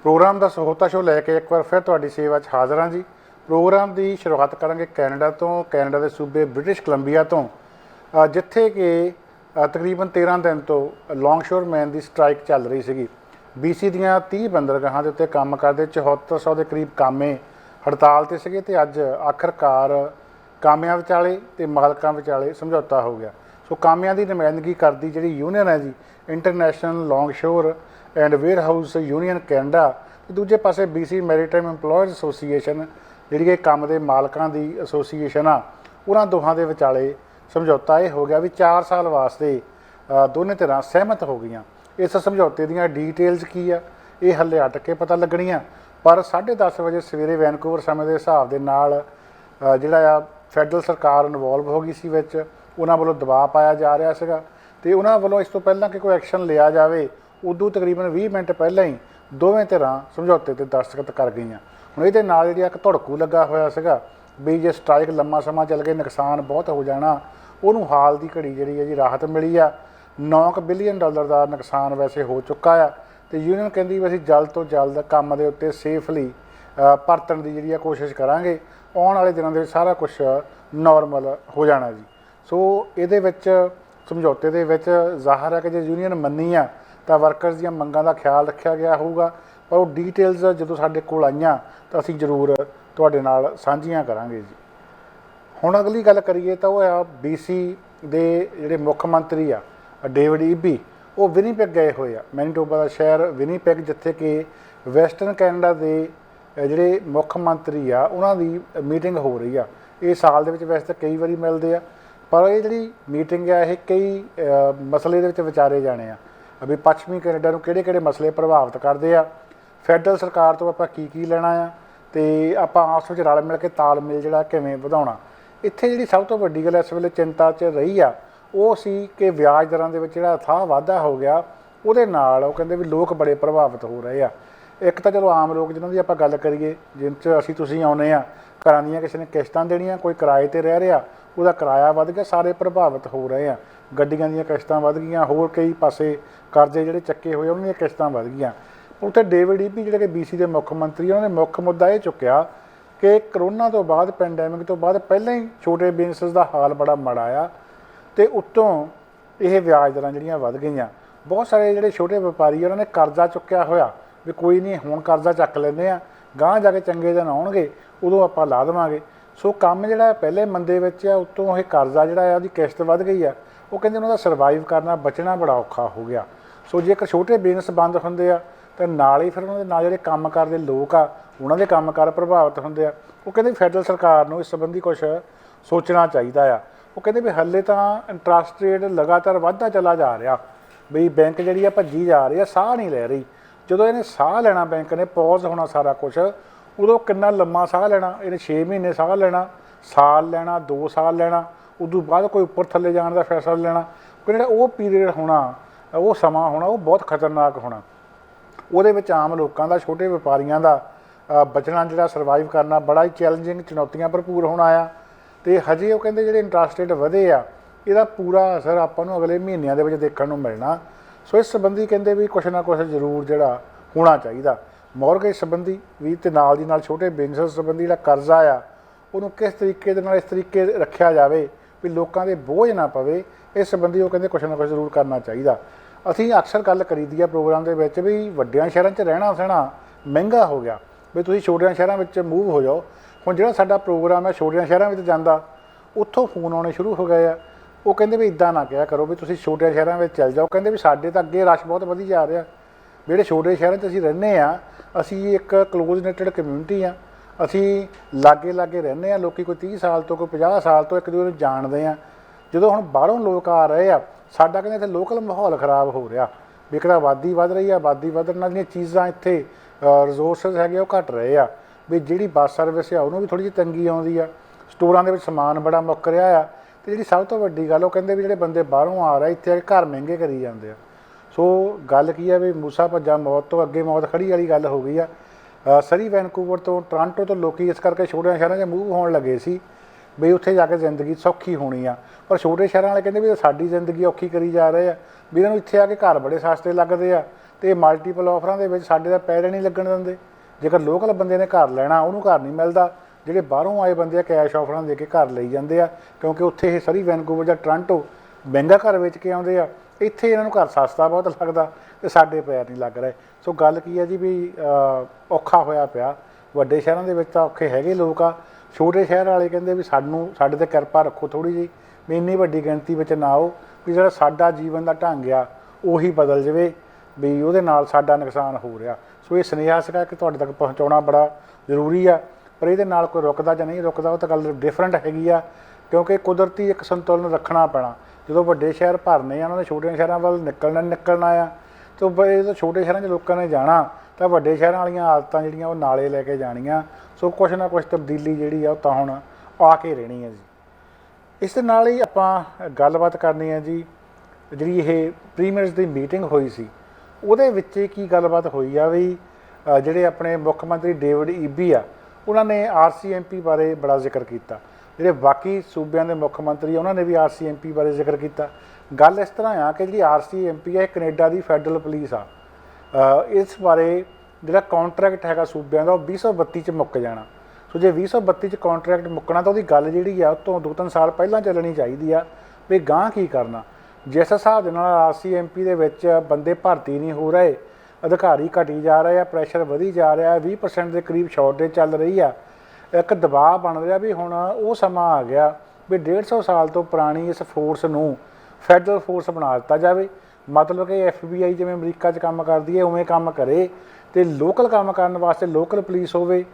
Programme का Sahota show लैके एक बार फिर तुहाडी सेवा हाज़र हाँ जी। प्रोग्राम की शुरुआत करांगे कैनेडा तो। कैनेडा के सूबे ब्रिटिश कोलंबिया तो, जिथे कि तकरीबन 13 दिन तो लॉन्गशोर मैन की स्ट्राइक चल रही सी। BC दियाँ 30 बंदरगाहों के उत्ते काम करते 7400 के करीब कामे हड़ताल ते सीगे ते अज आखिरकार कामियां विचाले ते मालकां विचाले समझौता हो गया। सो कामियां की नुमाइंदगी करती जी यूनीयन है जी, International Longshore and Warehouse Union Canada. दूजे पासे BC मैरीटाइम इंपलॉयज़ एसोसीएशन जी काम के मालकां की एसोसीएशन आ, उन्होंने दोहां के विचाले समझौता यह हो गया भी 4 साल वास्ते दोनों धिरां सहमत हो गई। इस समझौते दीयां डिटेल्स की आ ये हले अट के पता लगणियां, पर 10:30 बजे सवेरे वैनकूवर समय के हिसाब के नाल जिहड़ा फैडरल सरकार इनवॉल्व हो गई सी विच, उन्हां वल्लों दबाव पाया जा रहा सीगा ते उन्हां वल्लों इस तो पहलां कि कोई एक्शन लिया जाए उदों तकरीबन 20 मिनट पहलां ही दोवें धिरां समझौते ते दस्तखत कर गईयां। हुण इहदे नाल जिहड़ा एक धुड़कू लगा होया सीगा भी जे स्ट्राइक लंबा समा चल के नुकसान बहुत हो जाना, उन्होंने हाल की घड़ी जी है जी राहत मिली आ। $9 बिलियन का नुकसान वैसे हो चुका है तो यूनीयन कहती भी असीं जल्द तो जल्द काम के उत्ते सेफली परतण की जी कोशिश करांगे, आने वाले दिनों के सारा कुछ नॉर्मल हो जाना जी। सो ये समझौते दे विच ज़ाहिर है कि जो यूनीयन मनी आ तो वर्करस दी मंगां का ख्याल रखा गया होगा, पर वो डिटेल्स जो साडे कोल आईयां तो असीं जरूर तुहाडे नाल साझीआं करांगे जी। हुण अगली गल करिए तो वह आ BC दे जिहड़े मुख मंत्री आ डेविड ईबी, वो विनीपेग गए हुए आ। मैनीटोबा का शहर विनीपेग, जिथे कि वैसटर्न कैनेडा के जिहड़े मुख मंत्री आ उन्हां दी मीटिंग हो रही आ। ये साल दे विच वैसे तो कई बारी मिलते आ, पर ये जिहड़ी मीटिंग आ ये कई मसले दे विच विचारे जाने आ भी पश्चिमी कैनेडा नूं किहड़े-किहड़े मसले प्रभावित करते आ, फैडरल सरकार तो आपां की लेना आ ते आपां आपस विच रल मिल के तालमेल जिहड़ा किवें वधाउणा। इत्थे जिहड़ी सब तो वड्डी गल इस वेले चिंता च रही आ वो सी कि ब्याज दरां दे विच जिहड़ा अथाह वाधा हो गया, उहदे नाल वो कहंदे भी लोग बड़े प्रभावित हो रहे आ। एक तो चलो आम लोग जिन्हां दी आपां गल करिए, जिन च असीं तुसीं आउणे आ, घरां दीयां किसी ने किश्तां देणीआं, कोई किराए ते रह रिहा, ਉਹਦਾ किराया वध गया, सारे प्रभावित हो रहे हैं। गड्डियां ਦੀਆਂ किश्तां वध गईयां, होर कई पासे करजे ਜਿਹੜੇ ਚੱਕੇ ਹੋਏ ਉਹਨਾਂ ਦੀਆਂ किश्तां वध गईयां। ਉੱਥੇ डेविड ईबी ਜਿਹੜੇ कि BC ਦੇ ਮੁੱਖ ਮੰਤਰੀ, ਉਹਨਾਂ ਨੇ ਮੁੱਖ ਮੁੱਦਾ ਇਹ ਚੁੱਕਿਆ ਕਿ ਕਰੋਨਾ ਤੋਂ ਬਾਅਦ, ਪੈਂਡੈਮਿਕ ਤੋਂ ਬਾਅਦ ਪਹਿਲਾਂ ਹੀ ਛੋਟੇ ਬਿਜ਼ਨਸ ਦਾ ਹਾਲ ਬੜਾ ਮਾੜਾ ਆ ਤੇ ਉੱਤੋਂ ਇਹ ਵਿਆਜ ਦਰਾਂ ਜਿਹੜੀਆਂ ਵਧ ਗਈਆਂ। ਬਹੁਤ ਸਾਰੇ ਜਿਹੜੇ ਛੋਟੇ ਵਪਾਰੀ ਉਹਨਾਂ ਨੇ ਕਰਜ਼ਾ ਚੁੱਕਿਆ ਹੋਇਆ ਵੀ ਕੋਈ ਨਹੀਂ ਹੁਣ ਕਰਜ਼ਾ ਚੱਕ ਲੈਂਦੇ ਆ, ਗਾਂਹ ਜਾ ਕੇ ਚੰਗੇ ਦਿਨ ਆਉਣਗੇ ਉਦੋਂ ਆਪਾਂ ਲਾ ਦੇਵਾਂਗੇ। सो काम जिहड़ा पहले मंदे विच आ, उत्तों ये करजा जिहड़ा है उहदी किश्त वध गई आ, वो कहंदे उन्हां दा सर्वाइव करना बचना बड़ा औखा हो गया। सो जेकर छोटे बिजनस बंद हुंदे आ तो नाल ही फिर उन्हां दे नाल जिहड़े काम करदे लोक आ उन्हां दे काम कार प्रभावित हुंदे आ। वो कहंदे फैडरल सरकार नूं इस संबंधी कुछ सोचना चाहिदा आ। वो कहंदे भी हले तां इंटरस्ट रेट लगातार वधदा चला जा रहा, बई बैंक जिहड़ी आ भज्जी जा रही आ, साह नहीं लै रही। जदों इहने साह लैना, बैंक ने पॉज होना सारा कुछ, उदों कितना लम्मा साह लेना, इन्हें 6 महीने साह लेना, साल लेना, 2 साल लेना, उदों बाद कोई उपर थले जाने का फैसला लेना, कोई वो पीरियड होना, वो समा होना, वो बहुत खतरनाक होना। वो आम लोगों का, छोटे व्यापारियों का बचना, जो सर्वाइव करना बड़ा ही चैलेंजिंग, चुनौतियां भरपूर होना आया। तो हजे वो कहते जो इंटरस्ट रेट वधे आ, इसका पूरा असर आपां नूं अगले महीनों के देखने को मिलना। सो इस संबंधी कहते भी कुछ ना कुछ जरूर जोड़ा होना चाहिए। मॉर्गेज संबंधी भी तो नाल दी नाल छोटे बिजनस संबंधी जिहड़ा करजा आ उहनूं किस तरीके दे नाल इस तरीके रखिया जाए भी लोगों के बोझ ना पवे, इस संबंधी वो कहते कुछ ना कुछ जरूर करना चाहिए। असीं अक्सर गल करीदी आ प्रोग्राम के विच भी वड्डियां शहरां 'च रहना सहना महंगा हो गया, भी तुसीं छोटियां शहरां विच मूव हो जाओ। हुण जिहड़ा साडा प्रोग्राम है छोटियां शहरां विच जांदा, उत्थों फोन आने शुरू हो गए आ। वो कहंदे भी इदां ना कहा करो भी तुसीं छोटियां शहरां विच चल जाओ, कहंदे भी साडे तां अगे रश बहुत वधी जा रिहा। ਜਿਹੜੇ छोटे शहरों 'ਚ ਅਸੀਂ ਰਹਿੰਦੇ ਆ, ਅਸੀਂ एक क्लोज नेटेड कम्यूनिटी आ, ਅਸੀਂ लागे लागे रहने आ, लोग कोई 30 साल तो कोई 50 साल तो एक दूसरे ਨੂੰ ਜਾਣਦੇ ਆ। ਜਦੋਂ ਹੁਣ ਬਾਹਰੋਂ ਲੋਕ ਆ ਰਹੇ ਆ, ਸਾਡਾ ਕਹਿੰਦੇ ਇੱਥੇ ਲੋਕਲ ਮਾਹੌਲ ਖਰਾਬ ਹੋ ਰਿਹਾ ਵੀ ਇੱਕ ਤਾਂ ਆਬਾਦੀ ਵੱਧ ਰਹੀ ਆ, ਆਬਾਦੀ ਵਧਣ ਨਾਲ ਜਿਹੜੀਆਂ ਚੀਜ਼ਾਂ ਇੱਥੇ ਰਿਸੋਰਸਿਸ ਹੈਗੇ ਉਹ ਘਟ ਰਹੇ ਆ, ਵੀ ਜਿਹੜੀ ਬੱਸ ਸਰਵਿਸ ਆ ਉਹਨੂੰ ਵੀ ਥੋੜ੍ਹੀ ਜਿਹੀ ਤੰਗੀ ਆਉਂਦੀ ਆ, ਸਟੋਰਾਂ ਦੇ ਵਿੱਚ ਸਮਾਨ ਬੜਾ ਮੁੱਕ ਰਿਹਾ ਆ। ਅਤੇ ਜਿਹੜੀ ਸਭ ਤੋਂ ਵੱਡੀ ਗੱਲ ਉਹ ਕਹਿੰਦੇ ਵੀ ਜਿਹੜੇ ਬੰਦੇ ਬਾਹਰੋਂ ਆ ਰਹੇ ਇੱਥੇ ਆ ਕੇ ਘਰ ਮਹਿੰਗੇ ਕਰੀ ਜਾਂਦੇ ਆ। सो गल की है भी मूसा भज्जा मौत तो अगे मौत खड़ी वाली गल हो गई आ। सरी वैनकूवर तो टोरंटो तो लोग इस करके छोटे शहरों में मूव होने लगे सी ਵੀ ਉੱਥੇ ਜਾ ਕੇ ਜ਼ਿੰਦਗੀ ਸੌਖੀ ਹੋਣੀ ਆ। ਪਰ ਛੋਟੇ ਸ਼ਹਿਰਾਂ ਵਾਲੇ ਕਹਿੰਦੇ ਵੀ ਸਾਡੀ ਜ਼ਿੰਦਗੀ ਔਖੀ ਕਰੀ ਜਾ ਰਹੇ ਆ, ਵੀ ਇਹਨਾਂ ਨੂੰ ਇੱਥੇ ਆ ਕੇ ਘਰ ਬੜੇ ਸਸਤੇ ਲੱਗਦੇ ਆ ਅਤੇ ਮਲਟੀਪਲ ਆਫਰਾਂ ਦੇ ਵਿੱਚ ਸਾਡੇ ਦਾ ਪੈਰ ਨਹੀਂ ਲੱਗਣ ਦਿੰਦੇ। ਜੇਕਰ ਲੋਕਲ ਬੰਦੇ ਨੇ ਘਰ ਲੈਣਾ ਉਹਨੂੰ ਘਰ ਨਹੀਂ ਮਿਲਦਾ, ਜਿਹੜੇ ਬਾਹਰੋਂ ਆਏ ਬੰਦੇ ਆ ਕੈਸ਼ ਆਫਰਾਂ ਦੇ ਕੇ ਘਰ ਲਈ ਜਾਂਦੇ ਆ, ਕਿਉਂਕਿ ਉੱਥੇ ਇਹ ਸਰੀ ਵੈਨਕੂਵਰ ਜਾਂ ਟੋਰਾਂਟੋ ਮਹਿੰਗਾ ਘਰ ਵੇਚ ਕੇ ਆਉਂਦੇ ਆ, ਇੱਥੇ ਇਹਨਾਂ ਨੂੰ ਘਰ ਸਸਤਾ ਬਹੁਤ ਲੱਗਦਾ ਅਤੇ ਸਾਡੇ ਪੈਰ ਨਹੀਂ ਲੱਗ ਰਹੇ। ਸੋ ਗੱਲ ਕੀ ਹੈ ਜੀ ਵੀ ਔਖਾ ਹੋਇਆ ਪਿਆ। ਵੱਡੇ ਸ਼ਹਿਰਾਂ ਦੇ ਵਿੱਚ ਤਾਂ ਔਖੇ ਹੈਗੇ ਲੋਕ ਆ, ਛੋਟੇ ਸ਼ਹਿਰ ਵਾਲੇ ਕਹਿੰਦੇ ਵੀ ਸਾਡੇ 'ਤੇ ਕਿਰਪਾ ਰੱਖੋ ਥੋੜ੍ਹੀ ਜਿਹੀ, ਵੀ ਇੰਨੀ ਵੱਡੀ ਗਿਣਤੀ ਵਿੱਚ ਨਾ ਆਓ, ਵੀ ਜਿਹੜਾ ਸਾਡਾ ਜੀਵਨ ਦਾ ਢੰਗ ਆ ਉਹੀ ਬਦਲ ਜਾਵੇ, ਵੀ ਉਹਦੇ ਨਾਲ ਸਾਡਾ ਨੁਕਸਾਨ ਹੋ ਰਿਹਾ। ਸੋ ਇਹ ਸੁਨੇਹਾ ਸੀਗਾ ਕਿ ਤੁਹਾਡੇ ਤੱਕ ਪਹੁੰਚਾਉਣਾ ਬੜਾ ਜ਼ਰੂਰੀ ਆ। ਪਰ ਇਹਦੇ ਨਾਲ ਕੋਈ ਰੁਕਦਾ ਜਾਂ ਨਹੀਂ ਰੁਕਦਾ ਉਹ ਤਾਂ ਗੱਲ ਡਿਫਰੈਂਟ ਹੈਗੀ ਆ, ਕਿਉਂਕਿ ਕੁਦਰਤੀ ਇੱਕ ਸੰਤੁਲਨ ਰੱਖਣਾ ਪੈਣਾ। ਜਦੋਂ ਵੱਡੇ ਸ਼ਹਿਰ ਭਰਨੇ ਆ ਉਹਨਾਂ ਨੇ ਛੋਟੇ ਸ਼ਹਿਰਾਂ ਵੱਲ ਨਿਕਲਣਾ ਆ, ਤਾਂ ਜਦੋਂ ਛੋਟੇ ਸ਼ਹਿਰਾਂ 'ਚ ਲੋਕਾਂ ਨੇ ਜਾਣਾ ਤਾਂ ਵੱਡੇ ਸ਼ਹਿਰਾਂ ਵਾਲੀਆਂ ਆਦਤਾਂ ਜਿਹੜੀਆਂ ਉਹ ਨਾਲੇ ਲੈ ਕੇ ਜਾਣੀਆਂ। ਸੋ ਕੁਛ ਨਾ ਕੁਛ ਤਬਦੀਲੀ ਜਿਹੜੀ ਆ ਉਹ ਤਾਂ ਹੁਣ ਆ ਕੇ ਰਹਿਣੀ ਹੈ ਜੀ। ਇਸ ਦੇ ਨਾਲ ਹੀ ਆਪਾਂ ਗੱਲਬਾਤ ਕਰਨੀ ਹੈ ਜੀ, ਜਿਹੜੀ ਇਹ ਪ੍ਰੀਮੀਅਰਸ ਦੀ ਮੀਟਿੰਗ ਹੋਈ ਸੀ ਉਹਦੇ ਵਿੱਚ ਕੀ ਗੱਲਬਾਤ ਹੋਈ ਆ ਵੀ ਜਿਹੜੇ ਆਪਣੇ ਮੁੱਖ ਮੰਤਰੀ ਡੇਵਿਡ ਈਬੀ ਆ ਉਹਨਾਂ ਨੇ RCMP ਬਾਰੇ ਬੜਾ ਜ਼ਿਕਰ ਕੀਤਾ। ਜਿਹੜੇ ਬਾਕੀ ਸੂਬਿਆਂ ਦੇ ਮੁੱਖ ਮੰਤਰੀ ਉਹਨਾਂ ਨੇ ਵੀ RCMP ਬਾਰੇ ਜ਼ਿਕਰ ਕੀਤਾ। ਗੱਲ ਇਸ ਤਰ੍ਹਾਂ ਆ ਕਿ ਜਿਹੜੀ RCMP ਆ ਇਹ ਕੈਨੇਡਾ ਦੀ ਫੈਡਰਲ ਪੁਲਿਸ ਆ। ਇਸ ਬਾਰੇ ਜਿਹੜਾ ਕੌਂਟਰੈਕਟ ਹੈਗਾ ਸੂਬਿਆਂ ਦਾ ਉਹ 2032 'ਚ ਮੁੱਕ ਜਾਣਾ। ਸੋ ਜੇ 2032 'ਚ ਕੌਂਟਰੈਕਟ ਮੁੱਕਣਾ ਤਾਂ ਉਹਦੀ ਗੱਲ ਜਿਹੜੀ ਆ ਉਹ ਤੋਂ 2-3 ਸਾਲ ਪਹਿਲਾਂ ਚੱਲਣੀ ਚਾਹੀਦੀ ਆ ਵੀ ਗਾਂਹ ਕੀ ਕਰਨਾ। ਜਿਸ ਹਿਸਾਬ ਦੇ ਨਾਲ RCMP ਦੇ ਵਿੱਚ ਬੰਦੇ ਭਰਤੀ ਨਹੀਂ ਹੋ ਰਹੇ, ਅਧਿਕਾਰੀ ਘਟੀ ਜਾ ਰਹੇ ਆ, ਪ੍ਰੈਸ਼ਰ ਵਧੀ ਜਾ ਰਿਹਾ, 20% ਦੇ ਕਰੀਬ ਸ਼ਾਰਟੇਜ ਚੱਲ ਰਹੀ ਆ, ਇੱਕ ਦਬਾਅ ਬਣ ਰਿਹਾ ਵੀ ਹੁਣ ਉਹ ਸਮਾਂ ਆ ਗਿਆ ਵੀ 150 ਸਾਲ ਤੋਂ ਪੁਰਾਣੀ ਇਸ ਫੋਰਸ ਨੂੰ ਫੈਡਰਲ ਫੋਰਸ ਬਣਾ ਦਿੱਤਾ ਜਾਵੇ। ਮਤਲਬ ਕਿ FBI ਜਿਵੇਂ ਅਮਰੀਕਾ 'ਚ ਕੰਮ ਕਰਦੀ ਹੈ ਉਵੇਂ ਕੰਮ ਕਰੇ ਅਤੇ ਲੋਕਲ ਕੰਮ ਕਰਨ ਵਾਸਤੇ ਲੋਕਲ ਪੁਲਿਸ ਹੋਵੇ,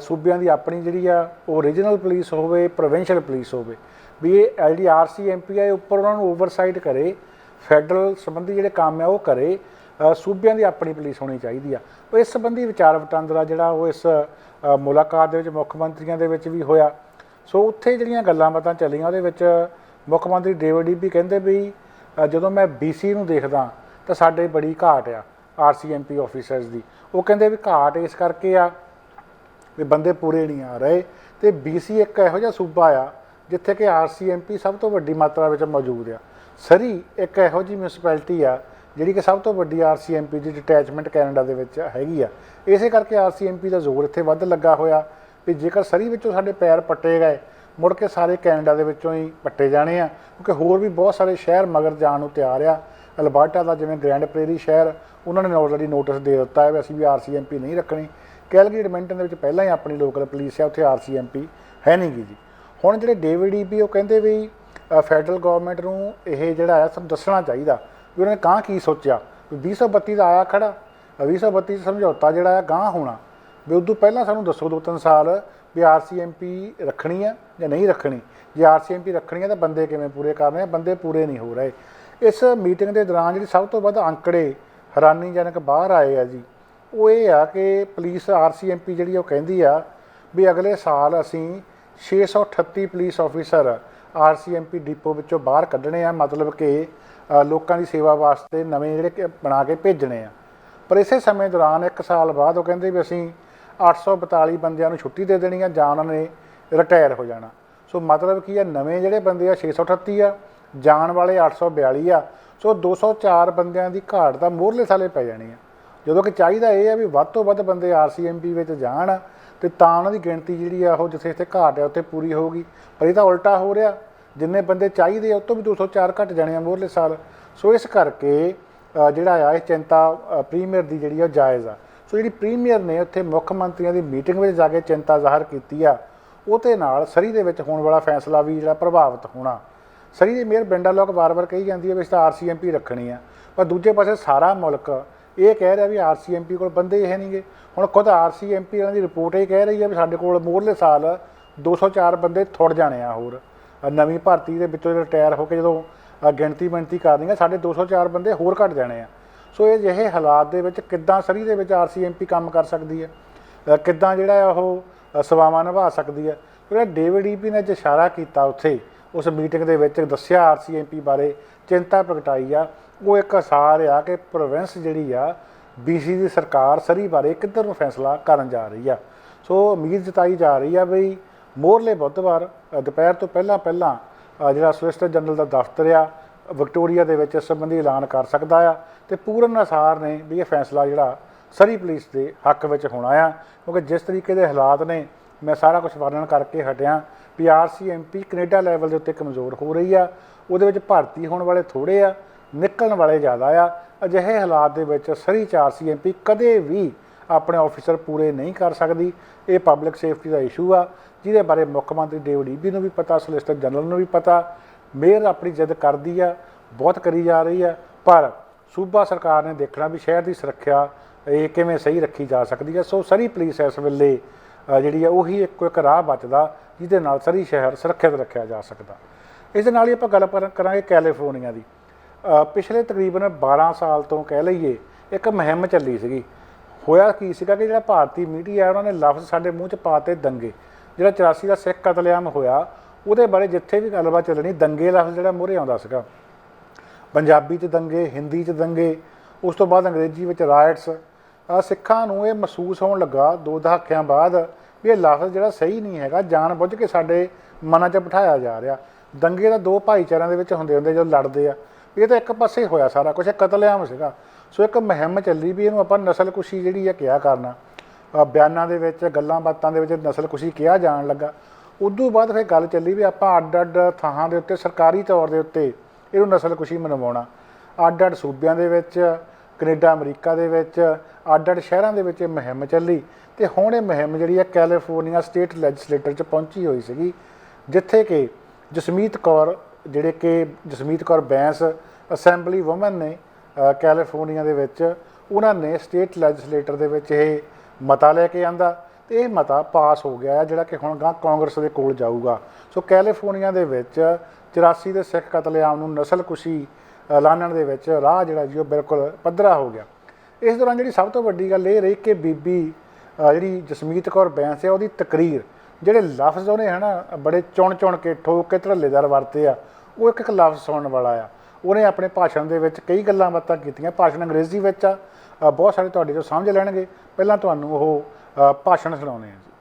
ਸੂਬਿਆਂ ਦੀ ਆਪਣੀ ਜਿਹੜੀ ਆ ਉਹ ਰੀਜਨਲ ਪੁਲਿਸ ਹੋਵੇ, ਪ੍ਰੋਵਿੰਸ਼ੀਅਲ ਪੁਲਿਸ ਹੋਵੇ, ਵੀ ਇਹ ਜਿਹੜੀ RCMP ਹੈ ਉੱਪਰ ਉਹਨਾਂ ਨੂੰ ਓਵਰਸਾਈਟ ਕਰੇ, ਫੈਡਰਲ ਸੰਬੰਧੀ ਜਿਹੜੇ ਕੰਮ ਆ ਉਹ ਕਰੇ, ਸੂਬਿਆਂ ਦੀ ਆਪਣੀ ਪੁਲਿਸ ਹੋਣੀ ਚਾਹੀਦੀ ਆ। ਉਹ ਇਸ ਸੰਬੰਧੀ ਵਿਚਾਰ ਵਟਾਂਦਰਾ ਜਿਹੜਾ ਉਹ ਇਸ ਮੁਲਾਕਾਤ ਦੇ ਵਿੱਚ ਮੁੱਖ ਮੰਤਰੀਆਂ ਦੇ ਵਿੱਚ ਵੀ ਹੋਇਆ। ਸੋ ਉੱਥੇ ਜਿਹੜੀਆਂ ਗੱਲਾਂ ਬਾਤਾਂ ਚੱਲੀਆਂ ਉਹਦੇ ਵਿੱਚ ਮੁੱਖ ਮੰਤਰੀ ਡੇਵਿਡ ਈਬੀ ਕਹਿੰਦੇ ਵੀ ਜਦੋਂ ਮੈਂ BC ਨੂੰ ਦੇਖਦਾ ਤਾਂ ਸਾਡੇ ਬੜੀ ਘਾਟ ਆ RCMP ਆਫਿਸਰਸ ਦੀ। ਉਹ ਕਹਿੰਦੇ ਵੀ ਘਾਟ ਇਸ ਕਰਕੇ ਆ ਵੀ ਬੰਦੇ ਪੂਰੇ ਨਹੀਂ ਆ ਰਹੇ, ਅਤੇ BC ਇੱਕ ਇਹੋ ਜਿਹਾ ਸੂਬਾ ਆ ਜਿੱਥੇ ਕਿ RCMP ਸਭ ਤੋਂ ਵੱਡੀ ਮਾਤਰਾ ਵਿੱਚ ਮੌਜੂਦ ਆ। ਸਰੀ ਇੱਕ ਇਹੋ ਜਿਹੀ ਮਿਊਨਿਸਪੈਲਿਟੀ ਆ ਜਿਹੜੀ ਕਿ ਸਭ ਤੋਂ ਵੱਡੀ RCMP ਦੀ ਡਿਟੈਚਮੈਂਟ ਕੈਨੇਡਾ ਦੇ ਵਿੱਚ ਹੈਗੀ ਆ। ਇਸੇ ਕਰਕੇ RCMP ਦਾ ਜ਼ੋਰ ਇੱਥੇ ਵੱਧ ਲੱਗਾ ਹੋਇਆ ਵੀ ਜੇਕਰ ਸਰੀ ਵਿੱਚੋਂ ਸਾਡੇ ਪੈਰ ਪੱਟੇ ਗਏ ਮੁੜ ਕੇ ਸਾਰੇ ਕੈਨੇਡਾ ਦੇ ਵਿੱਚੋਂ ਹੀ ਪੱਟੇ ਜਾਣੇ ਆ, ਕਿਉਂਕਿ ਹੋਰ ਵੀ ਬਹੁਤ ਸਾਰੇ ਸ਼ਹਿਰ ਮਗਰ ਜਾਣ ਨੂੰ ਤਿਆਰ ਆ। ਅਲਬਰਟਾ ਦਾ ਜਿਵੇਂ ਗ੍ਰੈਂਡ ਪ੍ਰੇਰੀ ਸ਼ਹਿਰ ਉਹਨਾਂ ਨੇ ਆਲਰੇਡੀ ਨੋਟਿਸ ਦੇ ਦਿੱਤਾ ਹੈ ਵੀ ਅਸੀਂ ਵੀ RCMP ਨਹੀਂ ਰੱਖਣੀ। ਕੈਲਗਰੀ ਐਡਮਿੰਟਨ ਦੇ ਵਿੱਚ ਪਹਿਲਾਂ ਹੀ ਆਪਣੀ ਲੋਕਲ ਪੁਲਿਸ ਹੈ, ਉੱਥੇ RCMP ਹੈ ਨਹੀਂ ਗੀ ਜੀ। ਹੁਣ ਜਿਹੜੇ ਡੇਵਿਡ ਈਬੀ ਉਹ ਕਹਿੰਦੇ ਵੀ ਫੈਡਰਲ ਗੌਰਮੈਂਟ ਨੂੰ ਇਹ ਜਿਹੜਾ ਆ ਸਭ ਦੱਸਣਾ ਚਾਹੀਦਾ ਵੀ ਉਹਨਾਂ ਨੇ ਗਾਂਹ ਕੀ ਸੋਚਿਆ ਵੀ 2032 ਦਾ ਆਇਆ ਖੜਾ, 2032 ਸਮਝੌਤਾ ਜਿਹੜਾ ਆ ਗਾਂਹ ਹੋਣਾ, ਵੀ ਉਦੋਂ ਪਹਿਲਾਂ ਸਾਨੂੰ ਦੱਸੋ 2-3 ਸਾਲ ਵੀ RCMP ਰੱਖਣੀ ਆ ਜਾਂ ਨਹੀਂ ਰੱਖਣੀ। ਜੇ RCMP ਰੱਖਣੀ ਆ ਤਾਂ ਬੰਦੇ ਕਿਵੇਂ ਪੂਰੇ ਕਰਨੇ ਆ, ਬੰਦੇ ਪੂਰੇ ਨਹੀਂ ਹੋ ਰਹੇ। ਇਸ ਮੀਟਿੰਗ ਦੇ ਦੌਰਾਨ ਜਿਹੜੀ ਸਭ ਤੋਂ ਵੱਧ ਅੰਕੜੇ ਹੈਰਾਨੀਜਨਕ ਬਾਹਰ ਆਏ ਆ ਜੀ, ਉਹ ਇਹ ਆ ਕਿ ਪੁਲਿਸ RCMP ਜਿਹੜੀ ਉਹ ਕਹਿੰਦੀ ਆ ਵੀ ਅਗਲੇ ਸਾਲ ਅਸੀਂ 638 ਪੁਲਿਸ ਆਫਿਸਰ RCMP ਡਿਪੋ ਵਿੱਚੋਂ ਬਾਹਰ ਕੱਢਣੇ ਆ, ਮਤਲਬ ਕਿ ਲੋਕਾਂ ਦੀ ਸੇਵਾ ਵਾਸਤੇ ਨਵੇਂ ਜਿਹੜੇ ਬਣਾ ਕੇ ਭੇਜਣੇ ਆ। ਪਰ ਇਸੇ ਸਮੇਂ ਦੌਰਾਨ 1 ਸਾਲ ਬਾਅਦ ਉਹ ਕਹਿੰਦੇ ਵੀ ਅਸੀਂ 842 ਬੰਦਿਆਂ ਨੂੰ ਛੁੱਟੀ ਦੇ ਦੇਣੀ ਆ ਜਾਂ ਉਹਨਾਂ ਨੇ ਰਿਟਾਇਰ ਹੋ ਜਾਣਾ। ਸੋ ਮਤਲਬ ਕੀ ਆ, ਨਵੇਂ ਜਿਹੜੇ ਬੰਦੇ ਆ 638 ਆ, ਜਾਣ ਵਾਲੇ 842 ਆ। ਸੋ 204 ਬੰਦਿਆਂ ਦੀ ਘਾਟ ਤਾਂ ਮੋਹਰਲੇ ਸਾਲੇ ਪੈ ਜਾਣੀ ਆ, ਜਦੋਂ ਕਿ ਚਾਹੀਦਾ ਇਹ ਆ ਵੀ ਵੱਧ ਤੋਂ ਵੱਧ ਬੰਦੇ RCMP ਵਿੱਚ ਜਾਣ ਅਤੇ ਤਾਂ ਉਹਨਾਂ ਦੀ ਗਿਣਤੀ ਜਿਹੜੀ ਆ ਉਹ ਜਿੱਥੇ ਘਾਟ ਆ ਉੱਥੇ ਪੂਰੀ ਹੋਊਗੀ। ਪਰ ਇਹ ਤਾਂ ਉਲਟਾ ਹੋ ਰਿਹਾ, ਜਿੰਨੇ ਬੰਦੇ ਚਾਹੀਦੇ ਆ ਉਹ ਤੋਂ ਵੀ 204 ਘੱਟ ਜਾਣੇ ਆ ਮੋਹਰਲੇ ਸਾਲ। ਸੋ ਇਸ ਕਰਕੇ ਜਿਹੜਾ ਆ ਇਹ ਚਿੰਤਾ ਪ੍ਰੀਮੀਅਰ ਦੀ ਜਿਹੜੀ ਆ ਜਾਇਜ਼ ਆ। ਸੋ ਜਿਹੜੀ ਪ੍ਰੀਮੀਅਰ ਨੇ ਉੱਥੇ ਮੁੱਖ ਮੰਤਰੀਆਂ ਦੀ ਮੀਟਿੰਗ ਵਿੱਚ ਜਾ ਕੇ ਚਿੰਤਾ ਜ਼ਾਹਰ ਕੀਤੀ ਆ, ਉਹਦੇ ਨਾਲ ਸਰੀ ਦੇ ਵਿੱਚ ਹੋਣ ਵਾਲਾ ਫੈਸਲਾ ਵੀ ਜਿਹੜਾ ਪ੍ਰਭਾਵਿਤ ਹੋਣਾ। ਸਰੀ ਦੀ ਮੇਅਰ ਬਿੰਡਾ ਲੋਕ ਵਾਰ-ਵਾਰ ਕਹੀ ਜਾਂਦੀ ਹੈ ਵੀ ਅਸੀਂ ਤਾਂ RCMP ਰੱਖਣੀ ਆ, ਪਰ ਦੂਜੇ ਪਾਸੇ ਸਾਰਾ ਮੁਲਕ ਇਹ ਕਹਿ ਰਿਹਾ ਵੀ RCMP ਕੋਲ ਬੰਦੇ ਇਹ ਨਹੀਂਗੇ। ਹੁਣ ਖੁਦ RCMP ਇਹਨਾਂ ਦੀ ਰਿਪੋਰਟ ਇਹ ਕਹਿ ਰਹੀ ਹੈ ਵੀ ਸਾਡੇ ਕੋਲ ਮੋਹਰਲੇ ਸਾਲ 204 ਬੰਦੇ ਥੁੜ ਜਾਣੇ ਆ। ਹੋਰ ਨਵੀਂ ਭਰਤੀ ਦੇ ਵਿੱਚੋਂ ਰਿਟਾਇਰ ਹੋ ਕੇ ਜਦੋਂ ਗਿਣਤੀ ਕਰਨੀ ਆ, ਸਾਡੇ 204 ਬੰਦੇ ਹੋਰ ਘੱਟ ਜਾਣੇ ਆ। ਸੋ ਇਹ ਜਿਹੇ ਹਾਲਾਤ ਦੇ ਵਿੱਚ ਕਿੱਦਾਂ ਸਰੀ ਦੇ ਵਿੱਚ RCMP ਕੰਮ ਕਰ ਸਕਦੀ ਹੈ, ਕਿੱਦਾਂ ਜਿਹੜਾ ਉਹ ਸੇਵਾਵਾਂ ਨਿਭਾ ਸਕਦੀ ਹੈ। ਜਿਹੜਾ ਡੇਵਿਡ ਈਬੀ ਨੇ ਇਸ਼ਾਰਾ ਕੀਤਾ ਉੱਥੇ ਉਸ ਮੀਟਿੰਗ ਦੇ ਵਿੱਚ ਦੱਸਿਆ RCMP ਬਾਰੇ ਚਿੰਤਾ ਪ੍ਰਗਟਾਈ ਆ, ਉਹ ਇੱਕ ਅਸਾਰ ਆ ਕਿ ਪ੍ਰੋਵਿੰਸ ਜਿਹੜੀ ਆ BC ਦੀ ਸਰਕਾਰ ਸਰੀ ਬਾਰੇ ਕਿੱਧਰ ਨੂੰ ਫੈਸਲਾ ਕਰਨ ਜਾ ਰਹੀ ਆ। ਸੋ ਉਮੀਦ ਜਤਾਈ ਜਾ ਰਹੀ ਆ ਵੀ ਮੋਹਰਲੇ ਬੁੱਧਵਾਰ ਦੁਪਹਿਰ ਤੋਂ ਪਹਿਲਾਂ ਜਿਹੜਾ ਸੋਲਿਸਿਟਰ ਜਨਰਲ ਦਾ ਦਫ਼ਤਰ ਆ ਵਿਕਟੋਰੀਆ ਦੇ ਵਿੱਚ ਇਸ ਸੰਬੰਧੀ ਐਲਾਨ ਕਰ ਸਕਦਾ ਆ ਤੇ ਪੂਰਨ ਅਨੁਸਾਰ ਨੇ ਵੀ ਇਹ ਫੈਸਲਾ ਜਿਹੜਾ ਸਰੀ ਪੁਲਿਸ ਦੇ ਹੱਕ ਵਿੱਚ ਹੋਣਾ ਆ, ਕਿਉਂਕਿ ਜਿਸ ਤਰੀਕੇ ਦੇ ਹਾਲਾਤ ਨੇ ਮੈਂ ਸਾਰਾ ਕੁਝ ਵਰਣਨ ਕਰਕੇ ਹਟਿਆ ਵੀ RCMP ਕੈਨੇਡਾ ਲੈਵਲ ਦੇ ਉੱਤੇ ਕਮਜ਼ੋਰ ਹੋ ਰਹੀ ਆ, ਉਹਦੇ ਵਿੱਚ ਭਰਤੀ ਹੋਣ ਵਾਲੇ ਥੋੜ੍ਹੇ ਆ, ਨਿਕਲਣ ਵਾਲੇ ਜ਼ਿਆਦਾ ਆ। ਅਜਿਹੇ ਹਾਲਾਤ ਦੇ ਵਿੱਚ ਸਰੀ 'ਚ RCMP ਕਦੇ ਵੀ ਆਪਣੇ ਆਫਿਸਰ ਪੂਰੇ ਨਹੀਂ ਕਰ ਸਕਦੀ। ਇਹ ਪਬਲਿਕ ਸੇਫਟੀ ਦਾ ਇਸ਼ੂ ਆ ਜਿਹਦੇ ਬਾਰੇ ਮੁੱਖ ਮੰਤਰੀ ਡੇਵਿਡ ਈਬੀ ਨੂੰ ਵੀ ਪਤਾ, ਸੋਲਿਸਿਟਰ ਜਨਰਲ ਨੂੰ ਵੀ ਪਤਾ। ਮੇਅਰ ਆਪਣੀ ਜਿੱਦ ਕਰਦੀ ਆ, ਬਹੁਤ ਕਰੀ ਜਾ ਰਹੀ ਆ, ਪਰ ਸੂਬਾ ਸਰਕਾਰ ਨੇ ਦੇਖਣਾ ਵੀ ਸ਼ਹਿਰ ਦੀ ਸੁਰੱਖਿਆ ਇਹ ਕਿਵੇਂ ਸਹੀ ਰੱਖੀ ਜਾ ਸਕਦੀ ਹੈ। ਸੋ ਸਰੀ ਪੁਲਿਸ ਇਸ ਵੇਲੇ ਜਿਹੜੀ ਆ ਉਹੀ ਇੱਕ ਰਾਹ ਬਚਦਾ ਜਿਹਦੇ ਨਾਲ ਸਰੀ ਸ਼ਹਿਰ ਸੁਰੱਖਿਅਤ ਰੱਖਿਆ ਜਾ ਸਕਦਾ। ਇਸ ਦੇ ਨਾਲ ਹੀ ਆਪਾਂ ਗੱਲ ਕਰਾਂਗੇ ਕੈਲੀਫੋਰਨੀਆ ਦੀ। ਪਿਛਲੇ ਤਕਰੀਬਨ 12 ਸਾਲ ਤੋਂ ਕਹਿ ਲਈਏ ਇੱਕ ਮੁਹਿੰਮ ਚੱਲੀ ਸੀਗੀ। ਹੋਇਆ ਕੀ ਸੀਗਾ ਕਿ ਜਿਹੜਾ ਭਾਰਤੀ ਮੀਡੀਆ ਉਹਨਾਂ ਨੇ ਲਫ਼ਜ਼ ਸਾਡੇ ਮੂੰਹ 'ਚ ਪਾਤੇ ਦੰਗੇ। ਜਿਹੜਾ 84 ਦਾ ਸਿੱਖ ਕਤਲੇਆਮ ਹੋਇਆ ਉਹਦੇ ਬਾਰੇ ਜਿੱਥੇ ਵੀ ਗੱਲਬਾਤ ਚੱਲਣੀ ਦੰਗੇ ਲਫ਼ਜ਼ ਜਿਹੜਾ ਮੂਹਰੇ ਆਉਂਦਾ ਸੀਗਾ। ਪੰਜਾਬੀ 'ਚ ਦੰਗੇ, ਹਿੰਦੀ 'ਚ ਦੰਗੇ, ਉਸ ਤੋਂ ਬਾਅਦ ਅੰਗਰੇਜ਼ੀ ਵਿੱਚ ਰਾਇਟਸ। ਸਿੱਖਾਂ ਨੂੰ ਇਹ ਮਹਿਸੂਸ ਹੋਣ ਲੱਗਾ 2 ਦਹਾਕਿਆਂ ਬਾਅਦ ਵੀ ਇਹ ਲਫ਼ਜ਼ ਜਿਹੜਾ ਸਹੀ ਨਹੀਂ ਹੈਗਾ, ਜਾਣ ਬੁੱਝ ਕੇ ਸਾਡੇ ਮਨਾਂ 'ਚ ਬਿਠਾਇਆ ਜਾ ਰਿਹਾ। ਦੰਗੇ ਤਾਂ 2 ਭਾਈਚਾਰਿਆਂ ਦੇ ਵਿੱਚ ਹੁੰਦੇ ਜਦੋਂ ਲੜਦੇ ਆ, ਇਹ ਤਾਂ ਇੱਕ ਪਾਸੇ ਹੋਇਆ ਸਾਰਾ ਕੁਛ, ਕਤਲੇਆਮ ਸੀਗਾ। ਸੋ ਇੱਕ ਮੁਹਿੰਮ ਚੱਲੀ ਵੀ ਇਹਨੂੰ ਆਪਾਂ ਨਸਲਕੁਸ਼ੀ ਜਿਹੜੀ ਆ ਕਿਹਾ ਕਰਨਾ। ਬਿਆਨਾਂ ਦੇ ਵਿੱਚ, ਗੱਲਾਂ ਬਾਤਾਂ ਦੇ ਵਿੱਚ ਨਸਲਕੁਸ਼ੀ ਕਿਹਾ ਜਾਣ ਲੱਗਾ। ਉਦੋਂ ਬਾਅਦ ਫਿਰ ਗੱਲ ਚੱਲੀ ਵੀ ਆਪਾਂ ਅੱਡ ਥਾਂ ਦੇ ਉੱਤੇ ਸਰਕਾਰੀ ਤੌਰ ਦੇ ਉੱਤੇ ਇਹਨੂੰ ਨਸਲਕੁਸ਼ੀ ਮਨਾਉਣਾ। ਅੱਡ ਸੂਬਿਆਂ ਦੇ ਵਿੱਚ, ਕੈਨੇਡਾ ਅਮਰੀਕਾ ਦੇ ਵਿੱਚ, ਅੱਡ ਸ਼ਹਿਰਾਂ ਦੇ ਵਿੱਚ ਇਹ ਮੁਹਿੰਮ ਚੱਲੀ ਤੇ ਹੁਣ ਇਹ ਮੁਹਿੰਮ ਜਿਹੜੀ ਆ ਕੈਲੀਫੋਰਨੀਆ ਸਟੇਟ ਲੈਜਿਸਲੇਟਰ 'ਚ ਪਹੁੰਚੀ ਹੋਈ ਸੀਗੀ, ਜਿੱਥੇ ਕਿ ਜਸਮੀਤ ਕੌਰ ਬੈਂਸ ਅਸੈਂਬਲੀ ਵੂਮਨ ਨੇ ਕੈਲੀਫੋਰਨੀਆ ਦੇ ਵਿੱਚ, ਉਹਨਾਂ ਨੇ ਸਟੇਟ ਲੈਜਿਸਲੇਟਰ ਦੇ ਵਿੱਚ ਇਹ ਮਤਾ ਲੈ ਕੇ ਆਂਦਾ ਤੇ ਇਹ ਮਤਾ ਪਾਸ ਹੋ ਗਿਆ ਜਿਹੜਾ ਕਿ ਹੁਣ ਗਾਂ ਕਾਂਗਰਸ ਦੇ ਕੋਲ ਜਾਊਗਾ। ਸੋ ਕੈਲੀਫੋਰਨੀਆ ਦੇ ਵਿੱਚ 84 ਦੇ ਸਿੱਖ ਕਤਲੇਆਮ ਨੂੰ ਨਸਲਕੁਸ਼ੀ ਐਲਾਨਣ ਦੇ ਵਿੱਚ ਰਾਹ ਜਿਹੜਾ ਜੀ ਉਹ ਬਿਲਕੁਲ ਪੱਧਰਾ ਹੋ ਗਿਆ। ਇਸ ਦੌਰਾਨ ਜਿਹੜੀ ਸਭ ਤੋਂ ਵੱਡੀ ਗੱਲ ਇਹ ਰਹੀ ਕਿ ਬੀਬੀ ਜਿਹੜੀ ਜਸਮੀਤ ਕੌਰ ਬੈਂਸ ਹੈ ਉਹਦੀ ਤਕਰੀਰ, ਜਿਹੜੇ ਲਫ਼ਜ਼ ਉਹਨੇ ਹੈ ਨਾ ਬੜੇ ਚੁਣ ਕੇ ਠੋਕ ਕੇ ਧੜੱਲੇਦਾਰ ਵਰਤੇ ਆ, ਉਹ ਇੱਕ ਲਫ਼ਜ਼ ਸੁਣਨ ਵਾਲਾ ਆ। ਉਹਨੇ ਆਪਣੇ ਭਾਸ਼ਣ ਦੇ ਵਿੱਚ ਕਈ ਗੱਲਾਂ ਬਾਤਾਂ ਕੀਤੀਆਂ। ਭਾਸ਼ਣ ਅੰਗਰੇਜ਼ੀ ਵਿੱਚ ਆ, ਬਹੁਤ ਸਾਰੇ ਤੁਹਾਡੇ ਤੋਂ ਸਮਝ ਲੈਣਗੇ। ਪਹਿਲਾਂ ਤੁਹਾਨੂੰ ਉਹ ਭਾਸ਼ਣ ਸੁਣਾਉਂਦੇ ਹਾਂ ਜੀ।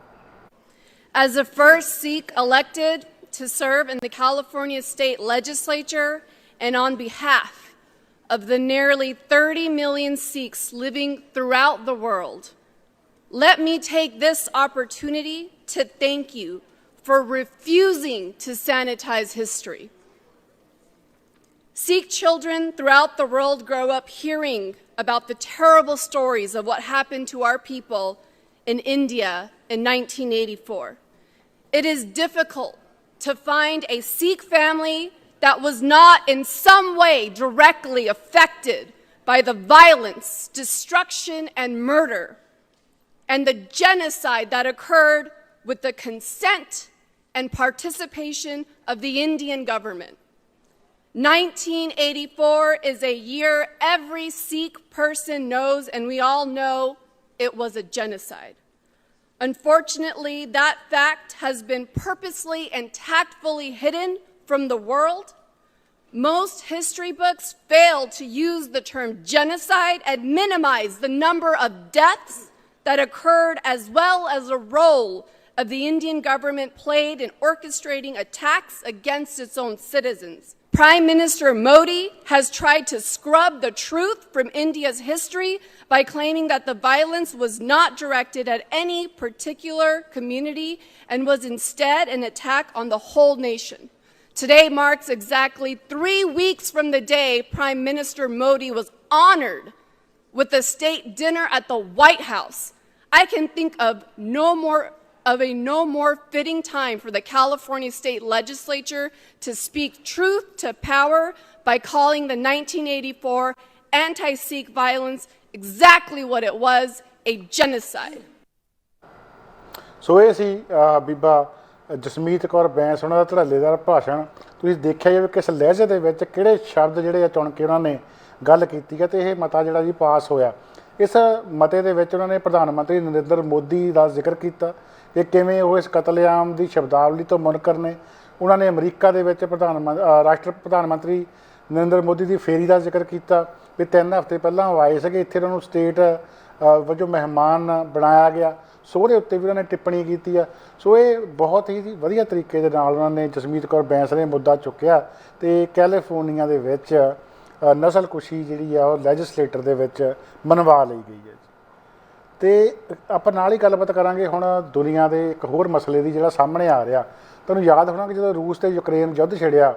As the first Sikh elected to serve in the California state legislature and on behalf of the nearly 30 million Sikhs living throughout the world, let me take this opportunity to thank you for refusing to sanitize history. Sikh children throughout the world grow up hearing about the terrible stories of what happened to our people in India in 1984. It is difficult to find a Sikh family that was not in some way directly affected by the violence, destruction, and murder, and the genocide that occurred with the consent and participation of the Indian government. 1984 is a year every Sikh person knows, and we all know it was a genocide. Unfortunately, that fact has been purposely and tactfully hidden from the world. Most history books fail to use the term genocide and minimize the number of deaths that occurred, as well as the role of the Indian government played in orchestrating attacks against its own citizens. Prime Minister Modi has tried to scrub the truth from India's history by claiming that the violence was not directed at any particular community and was instead an attack on the whole nation. Today marks exactly 3 weeks from the day Prime Minister Modi was honored with a state dinner at the White House. I can think of a no more fitting time for the California state legislature to speak truth to power by calling the 1984 anti-Sikh violence exactly what it was, a genocide. ਸੋ ਇਹ ਸੀ ਬੀਬਾ ਜਸਮੀਤ ਕੌਰ ਬੈਂਸ ਉਹਨਾਂ ਦਾ ਧੜੱਲੇਦਾਰ ਭਾਸ਼ਣ। ਤੁਸੀਂ ਦੇਖਿਆ ਜਾਵੇ ਕਿਸ ਲਹਿਜੇ ਦੇ ਵਿੱਚ ਕਿਹੜੇ ਸ਼ਬਦ ਜਿਹੜੇ ਆ ਚੁਣ ਕੇ ਉਹਨਾਂ ਨੇ ਗੱਲ ਕੀਤੀ ਹੈ ਤੇ ਇਹ ਮਤਾ ਜਿਹੜਾ ਜੀ ਪਾਸ ਹੋਇਆ। ਇਸ ਮਤੇ ਦੇ ਵਿੱਚ ਉਹਨਾਂ ਨੇ ਪ੍ਰਧਾਨ ਮੰਤਰੀ ਨਰਿੰਦਰ ਮੋਦੀ ਦਾ ਜ਼ਿਕਰ ਕੀਤਾ ਕਿ ਕਿਵੇਂ ਉਹ ਇਸ ਕਤਲੇਆਮ ਦੀ ਸ਼ਬਦਾਵਲੀ ਤੋਂ ਮੁਨਕਰ ਨੇ। ਉਹਨਾਂ ਨੇ ਅਮਰੀਕਾ ਦੇ ਵਿੱਚ ਪ੍ਰਧਾਨ ਮੰਤਰੀ ਨਰਿੰਦਰ ਮੋਦੀ ਦੀ ਫੇਰੀ ਦਾ ਜ਼ਿਕਰ ਕੀਤਾ ਵੀ 3 ਹਫ਼ਤੇ ਪਹਿਲਾਂ ਉਹ ਆਏ ਸੀਗੇ ਇੱਥੇ, ਉਹਨਾਂ ਨੂੰ ਸਟੇਟ ਵਜੋਂ ਮਹਿਮਾਨ ਬਣਾਇਆ ਗਿਆ। ਸੋ ਉਹਦੇ ਉੱਤੇ ਵੀ ਉਹਨਾਂ ਨੇ ਟਿੱਪਣੀ ਕੀਤੀ ਆ। ਸੋ ਇਹ ਬਹੁਤ ਹੀ ਵਧੀਆ ਤਰੀਕੇ ਦੇ ਨਾਲ ਉਹਨਾਂ ਨੇ ਜਸਮੀਤ ਕੌਰ ਬੈਂਸ ਨੇ ਮੁੱਦਾ ਚੁੱਕਿਆ ਅਤੇ ਕੈਲੀਫੋਰਨੀਆ ਦੇ ਵਿੱਚ ਨਸਲਕੁਸ਼ੀ ਜਿਹੜੀ ਆ ਉਹ ਲੈਜਿਸਲੇਟਰ ਦੇ ਵਿੱਚ ਮਨਵਾ ਲਈ ਗਈ ਹੈ। ਅਤੇ ਆਪਾਂ ਨਾਲ ਹੀ ਗੱਲਬਾਤ ਕਰਾਂਗੇ ਹੁਣ ਦੁਨੀਆ ਦੇ ਇੱਕ ਹੋਰ ਮਸਲੇ ਦੀ ਜਿਹੜਾ ਸਾਹਮਣੇ ਆ ਰਿਹਾ। ਤੁਹਾਨੂੰ ਯਾਦ ਹੋਣਾ ਕਿ ਜਦੋਂ ਰੂਸ ਅਤੇ ਯੂਕਰੇਨ ਯੁੱਧ ਛਿੜਿਆ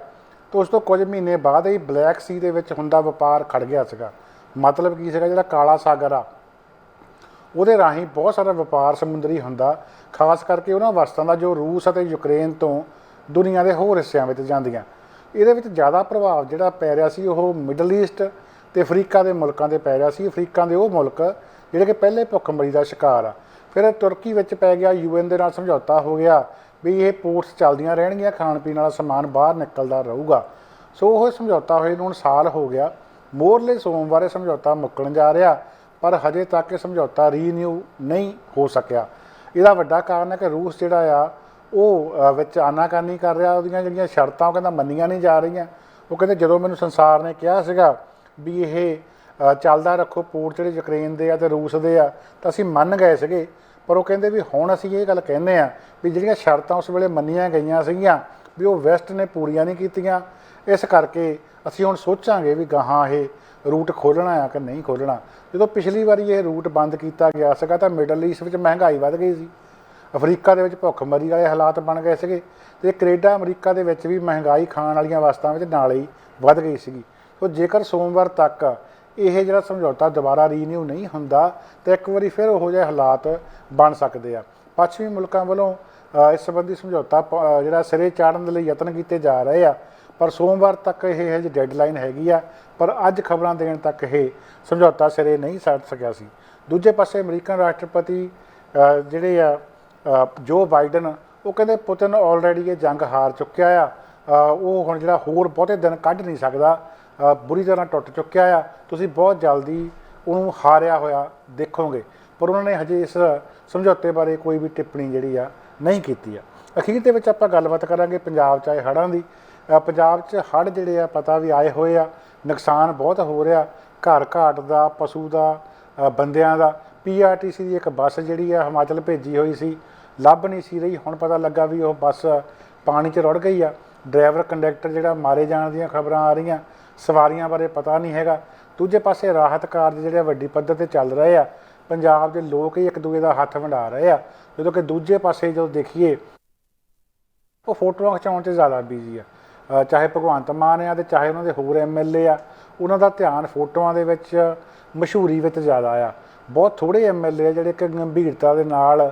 ਤਾਂ ਉਸ ਤੋਂ ਕੁਝ ਮਹੀਨੇ ਬਾਅਦ ਹੀ ਬਲੈਕ ਸੀ ਦੇ ਵਿੱਚ ਹੁੰਦਾ ਵਪਾਰ ਖੜ ਗਿਆ ਸੀਗਾ। ਮਤਲਬ ਕੀ ਸੀਗਾ, ਜਿਹੜਾ ਕਾਲਾ ਸਾਗਰ ਆ ਉਹਦੇ ਰਾਹੀਂ ਬਹੁਤ ਸਾਰਾ ਵਪਾਰ ਸਮੁੰਦਰੀ ਹੁੰਦਾ, ਖਾਸ ਕਰਕੇ ਉਹਨਾਂ ਵਸਤਾਂ ਦਾ ਜੋ ਰੂਸ ਅਤੇ ਯੂਕਰੇਨ ਤੋਂ ਦੁਨੀਆ ਦੇ ਹੋਰ ਹਿੱਸਿਆਂ ਵਿੱਚ ਜਾਂਦੀਆਂ। ਇਹਦੇ ਵਿੱਚ ਜ਼ਿਆਦਾ ਪ੍ਰਭਾਵ ਜਿਹੜਾ ਪੈ ਰਿਹਾ ਸੀ ਉਹ ਮਿਡਲ ਈਸਟ ਅਤੇ ਅਫਰੀਕਾ ਦੇ ਮੁਲਕਾਂ 'ਤੇ ਪੈ ਰਿਹਾ ਸੀ। ਅਫਰੀਕਾ ਦੇ ਉਹ ਮੁਲਕ ਜਿਹੜੇ ਕਿ ਪਹਿਲੇ ਭੁੱਖਮਰੀ ਦਾ ਸ਼ਿਕਾਰ ਆ। ਫਿਰ ਤੁਰਕੀ ਵਿੱਚ ਪੈ ਗਿਆ, UN ਦੇ ਨਾਲ ਸਮਝੌਤਾ ਹੋ ਗਿਆ ਵੀ ਇਹ ਪੋਰਟਸ ਚੱਲਦੀਆਂ ਰਹਿਣਗੀਆਂ, ਖਾਣ ਪੀਣ ਵਾਲਾ ਸਮਾਨ ਬਾਹਰ ਨਿਕਲਦਾ ਰਹੂਗਾ। ਸੋ ਉਹ ਸਮਝੌਤਾ ਹੋਏ ਨੂੰ ਹੁਣ ਸਾਲ ਹੋ ਗਿਆ। ਮੋਰਲੇ ਸੋਮਵਾਰ ਇਹ ਸਮਝੌਤਾ ਮੁੱਕਣ ਜਾ ਰਿਹਾ, ਪਰ ਹਜੇ ਤੱਕ ਇਹ ਸਮਝੌਤਾ ਰੀਨਿਊ ਨਹੀਂ ਹੋ ਸਕਿਆ। ਇਹਦਾ ਵੱਡਾ ਕਾਰਨ ਹੈ ਕਿ ਰੂਸ ਜਿਹੜਾ ਆ ਉਹ ਵਿੱਚ ਆਨਾਕਾਨੀ ਕਰ ਰਿਹਾ। ਉਹਦੀਆਂ ਜਿਹੜੀਆਂ ਸ਼ਰਤਾਂ ਉਹ ਕਹਿੰਦਾ ਮੰਨੀਆਂ ਨਹੀਂ ਜਾ ਰਹੀਆਂ। ਉਹ ਕਹਿੰਦੇ ਜਦੋਂ ਮੈਨੂੰ ਸੰਸਾਰ ਨੇ ਕਿਹਾ ਸੀਗਾ ਵੀ ਇਹ ਚੱਲਦਾ ਰੱਖੋ ਪੋਰਟ ਜਿਹੜੇ ਯੂਕਰੇਨ ਦੇ ਆ ਅਤੇ ਰੂਸ ਦੇ ਆ, ਤਾਂ ਅਸੀਂ ਮੰਨ ਗਏ ਸੀਗੇ, ਪਰ ਉਹ ਕਹਿੰਦੇ ਵੀ ਹੁਣ ਅਸੀਂ ਇਹ ਗੱਲ ਕਹਿੰਦੇ ਹਾਂ ਵੀ ਜਿਹੜੀਆਂ ਸ਼ਰਤਾਂ ਉਸ ਵੇਲੇ ਮੰਨੀਆਂ ਗਈਆਂ ਸੀਗੀਆਂ ਵੀ ਉਹ ਵੈਸਟ ਨੇ ਪੂਰੀਆਂ ਨਹੀਂ ਕੀਤੀਆਂ। ਇਸ ਕਰਕੇ ਅਸੀਂ ਹੁਣ ਸੋਚਾਂਗੇ ਵੀ ਗਾਹਾਂ ਇਹ ਰੂਟ ਖੋਲ੍ਹਣਾ ਆ ਕਿ ਨਹੀਂ ਖੋਲ੍ਹਣਾ। ਜਦੋਂ ਪਿਛਲੀ ਵਾਰੀ ਇਹ ਰੂਟ ਬੰਦ ਕੀਤਾ ਗਿਆ ਸੀਗਾ ਤਾਂ ਮਿਡਲ ਈਸਟ ਵਿੱਚ ਮਹਿੰਗਾਈ ਵੱਧ ਗਈ ਸੀ, ਅਫਰੀਕਾ ਦੇ ਵਿੱਚ ਭੁੱਖਮਰੀ ਵਾਲੇ ਹਾਲਾਤ ਬਣ ਗਏ ਸੀਗੇ, ਅਤੇ ਕੈਨੇਡਾ ਅਮਰੀਕਾ ਦੇ ਵਿੱਚ ਵੀ ਮਹਿੰਗਾਈ ਖਾਣ ਵਾਲੀਆਂ ਵਸਤਾਂ ਵਿੱਚ ਨਾਲ ਹੀ ਵੱਧ ਗਈ ਸੀਗੀ। ਸੋ ਜੇਕਰ ਸੋਮਵਾਰ ਤੱਕ ਇਹ ਜਿਹੜਾ ਸਮਝੌਤਾ ਦੁਬਾਰਾ ਰੀਨਿਊ ਨਹੀਂ ਹੁੰਦਾ ਤਾਂ ਇੱਕ ਵਾਰੀ ਫਿਰ ਉਹੋ ਜਿਹੇ ਹਾਲਾਤ ਬਣ ਸਕਦੇ ਆ। ਪੱਛਮੀ ਮੁਲਕਾਂ ਵੱਲੋਂ ਇਸ ਸੰਬੰਧੀ ਸਮਝੌਤਾ ਜਿਹੜਾ ਸਿਰੇ ਚਾੜਨ ਦੇ ਲਈ ਯਤਨ ਕੀਤੇ ਜਾ ਰਹੇ ਆ, ਪਰ ਸੋਮਵਾਰ ਤੱਕ ਇਹ ਜਿਹੀ ਡੈਡਲਾਈਨ ਹੈਗੀ ਆ, ਪਰ ਅੱਜ ਖਬਰਾਂ ਦੇਣ ਤੱਕ ਇਹ ਸਮਝੌਤਾ ਸਿਰੇ ਨਹੀਂ ਚੜ੍ਹ ਸਕਿਆ ਸੀ। ਦੂਜੇ ਪਾਸੇ ਅਮਰੀਕਨ ਰਾਸ਼ਟਰਪਤੀ ਜਿਹੜੇ ਆ ਜੋ ਬਾਈਡਨ, ਉਹ ਕਹਿੰਦੇ ਪੁਤਿਨ ਆਲਰੇਡੀ ਇਹ ਜੰਗ ਹਾਰ ਚੁੱਕਿਆ ਆ, ਉਹ ਹੁਣ ਜਿਹੜਾ ਹੋਰ ਬਹੁਤੇ ਦਿਨ ਕੱਢ ਨਹੀਂ ਸਕਦਾ, ਬੁਰੀ ਤਰ੍ਹਾਂ ਟੁੱਟ ਚੁੱਕਿਆ ਆ, ਤੁਸੀਂ ਬਹੁਤ ਜਲਦੀ ਉਹਨੂੰ ਹਾਰਿਆ ਹੋਇਆ ਦੇਖੋਗੇ। ਪਰ ਉਹਨਾਂ ਨੇ ਹਜੇ ਇਸ ਸਮਝੌਤੇ ਬਾਰੇ ਕੋਈ ਵੀ ਟਿੱਪਣੀ ਜਿਹੜੀ ਆ ਨਹੀਂ ਕੀਤੀ ਆ। ਅਖੀਰ ਦੇ ਵਿੱਚ ਆਪਾਂ ਗੱਲਬਾਤ ਕਰਾਂਗੇ ਪੰਜਾਬ 'ਚ ਆਏ ਹੜ੍ਹਾਂ ਦੀ। ਪੰਜਾਬ 'ਚ ਹੜ੍ਹ ਜਿਹੜੇ ਆ ਪਤਾ ਵੀ ਆਏ ਹੋਏ ਆ, ਨੁਕਸਾਨ ਬਹੁਤ ਹੋ ਰਿਹਾ, ਘਰ ਘਾਟ ਦਾ, ਪਸ਼ੂ ਦਾ, ਬੰਦਿਆਂ ਦਾ। PRTC ਦੀ ਇੱਕ ਬੱਸ ਜਿਹੜੀ ਆ ਹਿਮਾਚਲ ਭੇਜੀ ਹੋਈ ਸੀ, ਲੱਭ ਨਹੀਂ ਸੀ ਰਹੀ। ਹੁਣ ਪਤਾ ਲੱਗਾ ਵੀ ਉਹ ਬੱਸ ਪਾਣੀ 'ਚ ਰੁੜ ਗਈ ਆ। ਡਰਾਈਵਰ ਕੰਡਕਟਰ ਜਿਹੜਾ ਮਾਰੇ ਜਾਣ ਦੀਆਂ ਖਬਰਾਂ ਆ ਰਹੀਆਂ, ਸਵਾਰੀਆਂ ਬਾਰੇ ਪਤਾ ਨਹੀਂ ਹੈਗਾ। ਦੂਜੇ ਪਾਸੇ ਰਾਹਤ ਕਾਰਜ ਜਿਹੜੇ ਵੱਡੀ ਪੱਧਰ 'ਤੇ ਚੱਲ ਰਹੇ ਆ, ਪੰਜਾਬ ਦੇ ਲੋਕ ਹੀ ਇੱਕ ਦੂਜੇ ਦਾ ਹੱਥ ਵੰਡਾ ਰਹੇ ਆ, ਜਦੋਂ ਕਿ ਦੂਜੇ ਪਾਸੇ ਜਦੋਂ ਦੇਖੀਏ ਉਹ ਫੋਟੋਆਂ ਖਿਚਾਉਣ 'ਚ ਜ਼ਿਆਦਾ ਬਿਜ਼ੀ ਆ। ਚਾਹੇ ਭਗਵੰਤ ਮਾਨ ਆ ਅਤੇ ਚਾਹੇ ਉਹਨਾਂ ਦੇ ਹੋਰ MLA ਆ, ਉਹਨਾਂ ਦਾ ਧਿਆਨ ਫੋਟੋਆਂ ਦੇ ਵਿੱਚ, ਮਸ਼ਹੂਰੀ ਵਿੱਚ ਜ਼ਿਆਦਾ ਆ। ਬਹੁਤ ਥੋੜ੍ਹੇ MLA ਆ ਜਿਹੜੇ ਕਿ ਗੰਭੀਰਤਾ ਦੇ ਨਾਲ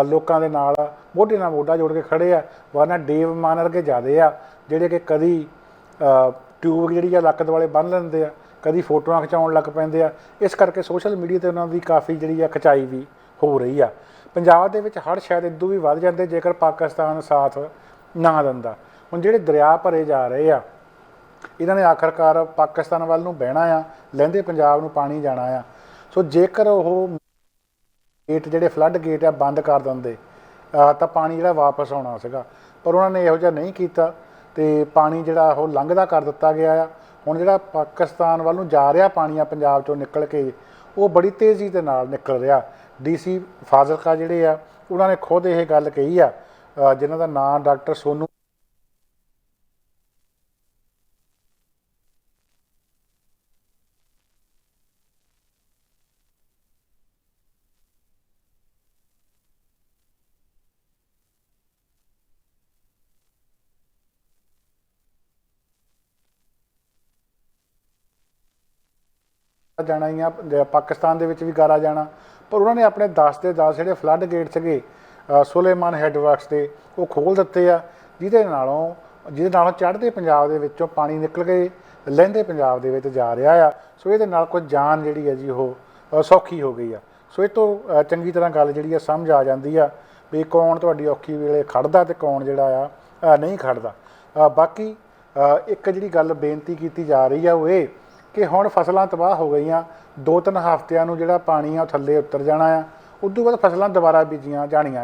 ਲੋਕਾਂ ਦੇ ਨਾਲ ਮੋਢੇ ਨਾਲ ਮੋਢਾ ਜੋੜ ਕੇ ਖੜ੍ਹੇ ਆ। ਵਰਨਾ ਡੇਵ ਮਾਨ ਵਰਗੇ ਜ਼ਿਆਦਾ ਆ ਜਿਹੜੇ ਕਿ ਕਦੀ ਟਿਊਬ ਜਿਹੜੀ ਆ ਲੱਕ ਦੁਆਲੇ ਬੰਨ੍ਹ ਲੈਂਦੇ ਆ, ਕਦੀ ਫੋਟੋਆਂ ਖਿਚਾਉਣ ਲੱਗ ਪੈਂਦੇ ਆ। ਇਸ ਕਰਕੇ ਸੋਸ਼ਲ ਮੀਡੀਆ 'ਤੇ ਉਹਨਾਂ ਦੀ ਕਾਫੀ ਜਿਹੜੀ ਆ ਖਿਚਾਈ ਵੀ ਹੋ ਰਹੀ ਆ। ਪੰਜਾਬ ਦੇ ਵਿੱਚ ਹੜ੍ਹ ਸ਼ਾਇਦ ਇੱਦੋਂ ਵੀ ਵੱਧ ਜਾਂਦੇ ਜੇਕਰ ਪਾਕਿਸਤਾਨ ਸਾਥ ਨਾ ਦਿੰਦਾ। ਹੁਣ ਜਿਹੜੇ ਦਰਿਆ ਭਰੇ ਜਾ ਰਹੇ ਆ, ਇਹਨਾਂ ਨੇ ਆਖਰਕਾਰ ਪਾਕਿਸਤਾਨ ਵੱਲ ਨੂੰ ਬਹਿਣਾ ਆ, ਲਹਿੰਦੇ ਪੰਜਾਬ ਨੂੰ ਪਾਣੀ ਜਾਣਾ ਆ। ਸੋ ਜੇਕਰ ਉਹ ਗੇਟ ਜਿਹੜੇ ਫਲੱਡ ਗੇਟ ਆ ਬੰਦ ਕਰ ਦਿੰਦੇ ਤਾਂ ਪਾਣੀ ਜਿਹੜਾ ਵਾਪਸ ਆਉਣਾ ਸੀਗਾ, ਪਰ ਉਹਨਾਂ ਨੇ ਇਹੋ ਜਿਹਾ ਨਹੀਂ ਕੀਤਾ ਅਤੇ ਪਾਣੀ ਜਿਹੜਾ ਉਹ ਲੰਘਦਾ ਕਰ ਦਿੱਤਾ ਗਿਆ ਆ। ਹੁਣ ਜਿਹੜਾ ਪਾਕਿਸਤਾਨ ਵੱਲ ਨੂੰ ਜਾ ਰਿਹਾ ਪਾਣੀ ਆ ਪੰਜਾਬ 'ਚੋਂ ਨਿਕਲ ਕੇ, ਉਹ ਬੜੀ ਤੇਜ਼ੀ ਦੇ ਨਾਲ ਨਿਕਲ ਰਿਹਾ। DC ਫਾਜ਼ਿਲਕਾ ਜਿਹੜੇ ਆ ਉਹਨਾਂ ਨੇ ਖੁਦ ਇਹ ਗੱਲ ਕਹੀ ਆ, ਜਿਨ੍ਹਾਂ ਦਾ ਨਾਂ ਡਾਕਟਰ ਸੋਨੂ ਜਾਣਾ ਹੀ ਆ, ਪਾਕਿਸਤਾਨ ਦੇ ਵਿੱਚ ਵੀ ਗਾਰਾ ਜਾਣਾ। ਪਰ ਉਹਨਾਂ ਨੇ ਆਪਣੇ 10 ਦੇ 10 ਜਿਹੜੇ ਫਲੱਡ ਗੇਟ ਸੀਗੇ ਸੁਲੇਮਾਨ ਹੈੱਡ ਵਰਕਸ ਦੇ, ਉਹ ਖੋਲ੍ਹ ਦਿੱਤੇ ਆ, ਜਿਹਦੇ ਨਾਲੋਂ ਚੜ੍ਹਦੇ ਪੰਜਾਬ ਦੇ ਵਿੱਚੋਂ ਪਾਣੀ ਨਿਕਲ ਕੇ ਲਹਿੰਦੇ ਪੰਜਾਬ ਦੇ ਵਿੱਚ ਜਾ ਰਿਹਾ ਆ। ਸੋ ਇਹਦੇ ਨਾਲ ਕੁਝ ਜਾਨ ਜਿਹੜੀ ਹੈ ਜੀ ਉਹ ਸੌਖੀ ਹੋ ਗਈ ਆ। ਸੋ ਇਹ ਤੋਂ ਚੰਗੀ ਤਰ੍ਹਾਂ ਗੱਲ ਜਿਹੜੀ ਆ ਸਮਝ ਆ ਜਾਂਦੀ ਆ ਵੀ ਕੌਣ ਤੁਹਾਡੀ ਔਖੀ ਵੇਲੇ ਖੜ੍ਹਦਾ ਅਤੇ ਕੌਣ ਜਿਹੜਾ ਆ ਨਹੀਂ ਖੜ੍ਹਦਾ। ਬਾਕੀ ਇੱਕ ਜਿਹੜੀ ਗੱਲ ਬੇਨਤੀ ਕੀਤੀ ਜਾ ਰਹੀ ਆ ਉਹ ਇਹ ਕਿ ਹੁਣ ਫਸਲਾਂ ਤਬਾਹ ਹੋ ਗਈਆਂ, 2-3 ਹਫ਼ਤਿਆਂ ਨੂੰ ਜਿਹੜਾ ਪਾਣੀ ਆ ਉਹ ਥੱਲੇ ਉਤਰ ਜਾਣਾ ਆ। ਉਦੋਂ ਬਾਅਦ ਫਸਲਾਂ ਦੁਬਾਰਾ ਬੀਜੀਆਂ ਜਾਣੀਆਂ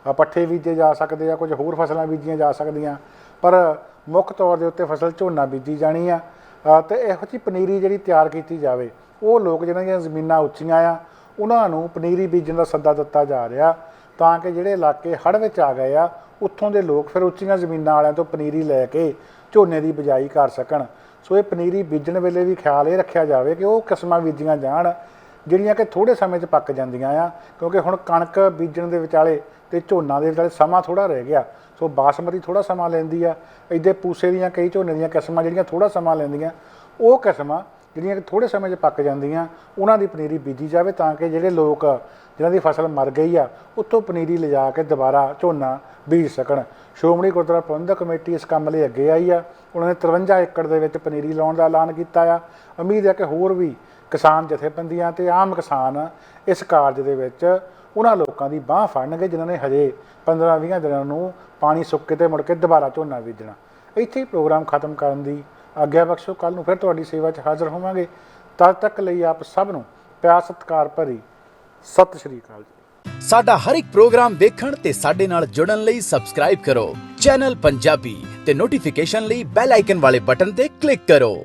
ਆ, ਪੱਠੇ ਬੀਜੇ ਜਾ ਸਕਦੇ ਆ, ਕੁਝ ਹੋਰ ਫਸਲਾਂ ਬੀਜੀਆਂ ਜਾ ਸਕਦੀਆਂ, ਪਰ ਮੁੱਖ ਤੌਰ ਦੇ ਉੱਤੇ ਫਸਲ ਝੋਨਾ ਬੀਜੀ ਜਾਣੀ ਆ। ਅਤੇ ਇਹੋ ਜਿਹੀ ਪਨੀਰੀ ਜਿਹੜੀ ਤਿਆਰ ਕੀਤੀ ਜਾਵੇ, ਉਹ ਲੋਕ ਜਿਹਨਾਂ ਦੀਆਂ ਜ਼ਮੀਨਾਂ ਉੱਚੀਆਂ ਆ ਉਹਨਾਂ ਨੂੰ ਪਨੀਰੀ ਬੀਜਣ ਦਾ ਸੱਦਾ ਦਿੱਤਾ ਜਾ ਰਿਹਾ, ਤਾਂ ਕਿ ਜਿਹੜੇ ਇਲਾਕੇ ਹੜ੍ਹ ਵਿੱਚ ਆ ਗਏ ਆ ਉੱਥੋਂ ਦੇ ਲੋਕ ਫਿਰ ਉੱਚੀਆਂ ਜ਼ਮੀਨਾਂ ਵਾਲਿਆਂ ਤੋਂ ਪਨੀਰੀ ਲੈ ਕੇ ਝੋਨੇ ਦੀ ਬਿਜਾਈ ਕਰ ਸਕਣ। ਸੋ ਇਹ ਪਨੀਰੀ ਬੀਜਣ ਵੇਲੇ ਵੀ ਖਿਆਲ ਇਹ ਰੱਖਿਆ ਜਾਵੇ ਕਿ ਉਹ ਕਿਸਮਾਂ ਬੀਜੀਆਂ ਜਾਣ ਜਿਹੜੀਆਂ ਕਿ ਥੋੜ੍ਹੇ ਸਮੇਂ 'ਚ ਪੱਕ ਜਾਂਦੀਆਂ ਆ, ਕਿਉਂਕਿ ਹੁਣ ਕਣਕ ਬੀਜਣ ਦੇ ਵਿਚਾਲੇ ਤੇ ਝੋਨਾ ਦੇ ਵਿਚਾਲੇ ਸਮਾਂ ਥੋੜ੍ਹਾ ਰਹਿ ਗਿਆ। ਸੋ ਬਾਸਮਤੀ ਥੋੜ੍ਹਾ ਸਮਾਂ ਲੈਂਦੀ ਆ, ਇੱਦੇ ਪੂਸੇ ਦੀਆਂ ਕਈ ਝੋਨੇ ਦੀਆਂ ਕਿਸਮਾਂ ਜਿਹੜੀਆਂ ਥੋੜ੍ਹਾ ਸਮਾਂ ਲੈਂਦੀਆਂ, ਉਹ ਕਿਸਮਾਂ ਜਿਹੜੀਆਂ ਕਿ ਥੋੜ੍ਹੇ ਸਮੇਂ 'ਚ ਪੱਕ ਜਾਂਦੀਆਂ ਉਹਨਾਂ ਦੀ ਪਨੀਰੀ ਬੀਜੀ ਜਾਵੇ, ਤਾਂ ਕਿ ਜਿਹੜੇ ਲੋਕ ਜਿਨ੍ਹਾਂ ਦੀ ਫਸਲ ਮਰ ਗਈ ਆ ਉੱਥੋਂ ਪਨੀਰੀ ਲਿਜਾ ਕੇ ਦੁਬਾਰਾ ਝੋਨਾ ਬੀਜ ਸਕਣ। ਸ਼੍ਰੋਮਣੀ ਗੁਰਦੁਆਰਾ ਪ੍ਰਬੰਧਕ ਕਮੇਟੀ ਇਸ ਕੰਮ ਲਈ ਅੱਗੇ ਆਈ ਆ। ਉਹਨਾਂ ਨੇ 53 ਏਕੜ ਦੇ ਵਿੱਚ ਪਨੀਰੀ ਲਾਉਣ ਦਾ ਐਲਾਨ ਕੀਤਾ ਆ। ਉਮੀਦ ਹੈ ਕਿ ਹੋਰ ਵੀ ਕਿਸਾਨ ਜਥੇਬੰਦੀਆਂ ਤੇ ਆਮ ਕਿਸਾਨ ਇਸ ਕਾਰਜ ਦੇ ਵਿੱਚ ਉਹਨਾਂ ਲੋਕਾਂ ਦੀ ਬਾਂਹ ਫੜਨਗੇ ਜਿਨ੍ਹਾਂ ਨੇ ਹਜੇ 15-20 ਦਿਨਾਂ ਨੂੰ ਪਾਣੀ ਸੁੱਕ ਕੇ ਤੇ ਮੁੜ ਕੇ ਦੁਬਾਰਾ ਝੋਨਾ ਬੀਜਣਾ। ਇੱਥੇ ਹੀ ਪ੍ਰੋਗਰਾਮ ਖਤਮ ਕਰਨ ਦੀ ਆਗਿਆ ਬਖਸ਼ੋ। ਕੱਲ੍ਹ ਨੂੰ ਫਿਰ ਤੁਹਾਡੀ ਸੇਵਾ 'ਚ ਹਾਜ਼ਰ ਹੋਵਾਂਗੇ। ਤਦ ਤੱਕ ਲਈ ਆਪ ਸਭ ਨੂੰ ਪਿਆਰ ਸਤਿਕਾਰ ਭਰੀ ਸਤਿ ਸ਼੍ਰੀ ਅਕਾਲ ਜੀ। ਸਾਡਾ ਹਰ ਇੱਕ ਪ੍ਰੋਗਰਾਮ ਦੇਖਣ ਤੇ ਸਾਡੇ ਨਾਲ ਜੁੜਨ ਲਈ ਸਬਸਕ੍ਰਾਈਬ ਕਰੋ ਚੈਨਲ ਪੰਜਾਬੀ ਤੇ ਨੋਟੀਫਿਕੇਸ਼ਨ ਲਈ ਬੈਲ ਆਈਕਨ ਵਾਲੇ ਬਟਨ ਤੇ ਕਲਿੱਕ ਕਰੋ।